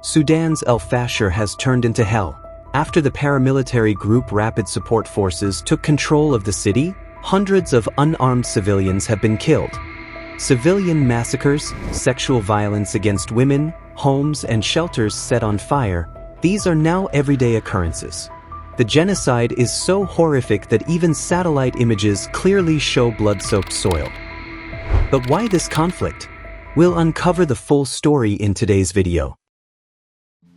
Sudan's El-Fasher has turned into hell. After the paramilitary group Rapid Support Forces took control of the city, hundreds of unarmed civilians have been killed. Civilian massacres, sexual violence against women, homes and shelters set on fire, these are now everyday occurrences. The genocide is so horrific that even satellite images clearly show blood-soaked soil. But why this conflict? We'll uncover the full story in today's video.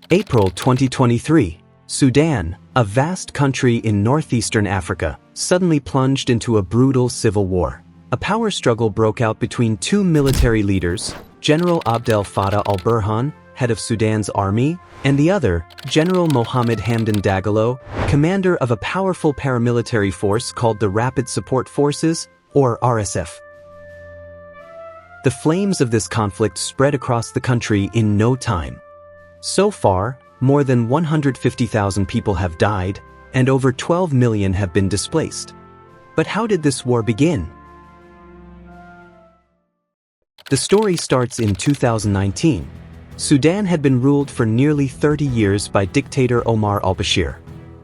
April 2023, Sudan, a vast country in northeastern Africa, suddenly plunged into a brutal civil war. A power struggle broke out between two military leaders, General Abdel Fattah al-Burhan, head of Sudan's army, and the other, General Mohamed Hamdan Dagalo, commander of a powerful paramilitary force called the Rapid Support Forces, or RSF. The flames of this conflict spread across the country in no time. So far, more than 150,000 people have died, and over 12 million have been displaced. But how did this war begin? The story starts in 2019. Sudan had been ruled for nearly 30 years by dictator Omar al-Bashir.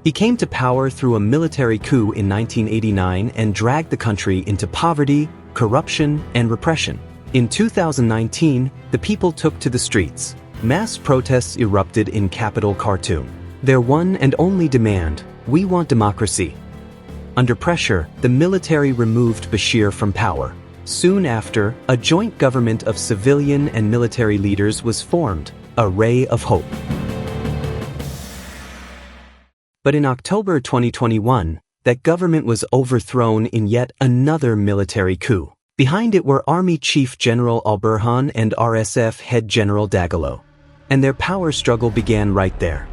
He came to power through a military coup in 1989 and dragged the country into poverty, corruption, and repression. In 2019, the people took to the streets. Mass protests erupted in capital Khartoum. Their one and only demand: we want democracy. Under pressure, the military removed Bashir from power. Soon after, a joint government of civilian and military leaders was formed, a ray of hope. But in October 2021, that government was overthrown in yet another military coup. Behind it were Army Chief General al-Burhan and RSF head General Dagalo. And their power struggle began right there.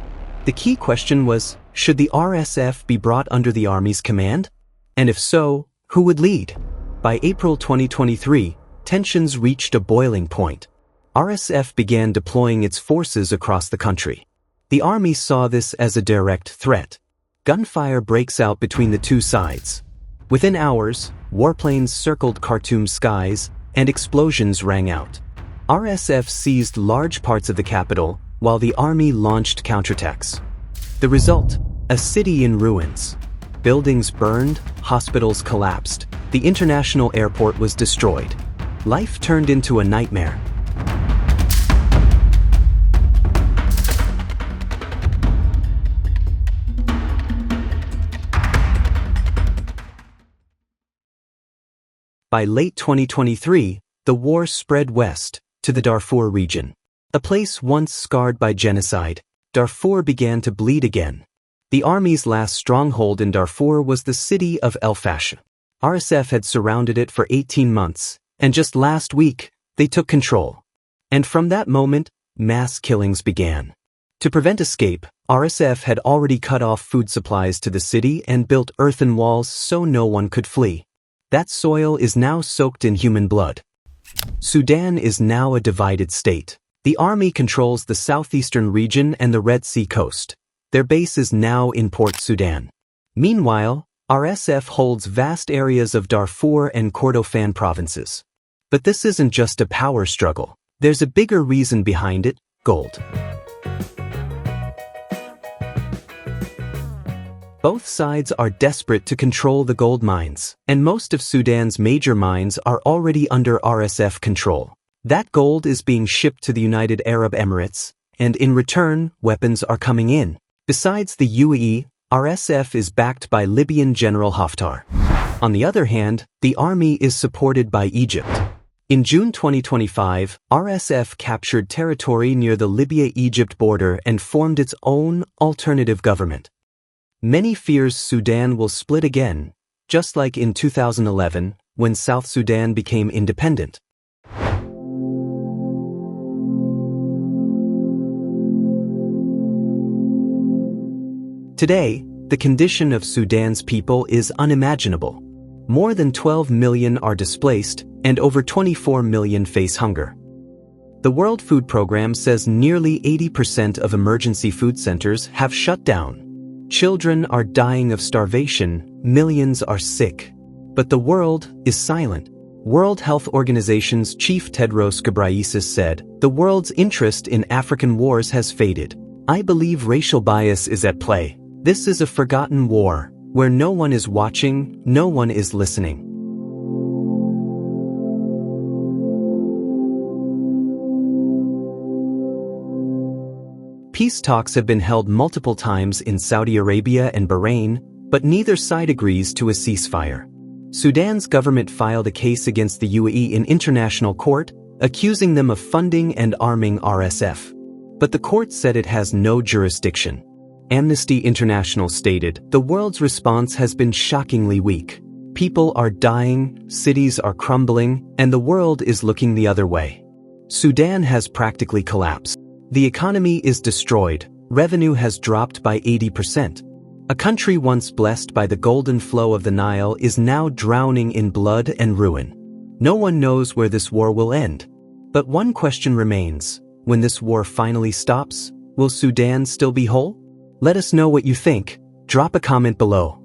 The key question was, should the RSF be brought under the army's command? And if so, who would lead? By April 2023, tensions reached a boiling point. RSF began deploying its forces across the country. The army saw this as a direct threat. Gunfire breaks out between the two sides. Within hours, warplanes circled Khartoum's skies, and explosions rang out. RSF seized large parts of the capital, while the army launched counterattacks. The result? A city in ruins. Buildings burned, hospitals collapsed, the international airport was destroyed. Life turned into a nightmare. By late 2023, the war spread west, to the Darfur region. A place once scarred by genocide, Darfur began to bleed again. The army's last stronghold in Darfur was the city of El-Fasher. RSF had surrounded it for 18 months, and just last week, they took control. And from that moment, mass killings began. To prevent escape, RSF had already cut off food supplies to the city and built earthen walls so no one could flee. That soil is now soaked in human blood. Sudan is now a divided state. The army controls the southeastern region and the Red Sea coast. Their base is now in Port Sudan. Meanwhile, RSF holds vast areas of Darfur and Kordofan provinces. But this isn't just a power struggle. There's a bigger reason behind it: gold. Both sides are desperate to control the gold mines, and most of Sudan's major mines are already under RSF control. That gold is being shipped to the United Arab Emirates, and in return, weapons are coming in. Besides the UAE, RSF is backed by Libyan General Haftar. On the other hand, the army is supported by Egypt. In June 2025, RSF captured territory near the Libya-Egypt border and formed its own alternative government. Many fears Sudan will split again, just like in 2011, when South Sudan became independent. Today, the condition of Sudan's people is unimaginable. More than 12 million are displaced, and over 24 million face hunger. The World Food Programme says nearly 80% of emergency food centers have shut down. Children are dying of starvation, millions are sick. But the world is silent. World Health Organization's chief Tedros Ghebreyesus said, "The world's interest in African wars has faded. I believe racial bias is at play. This is a forgotten war, where no one is watching, no one is listening." Peace talks have been held multiple times in Saudi Arabia and Bahrain, but neither side agrees to a ceasefire. Sudan's government filed a case against the UAE in international court, accusing them of funding and arming RSF. But the court said it has no jurisdiction. Amnesty International stated, "The world's response has been shockingly weak. People are dying, cities are crumbling, and the world is looking the other way." Sudan has practically collapsed. The economy is destroyed, revenue has dropped by 80%. A country once blessed by the golden flow of the Nile is now drowning in blood and ruin. No one knows where this war will end. But one question remains: when this war finally stops, will Sudan still be whole? Let us know what you think. Drop a comment below.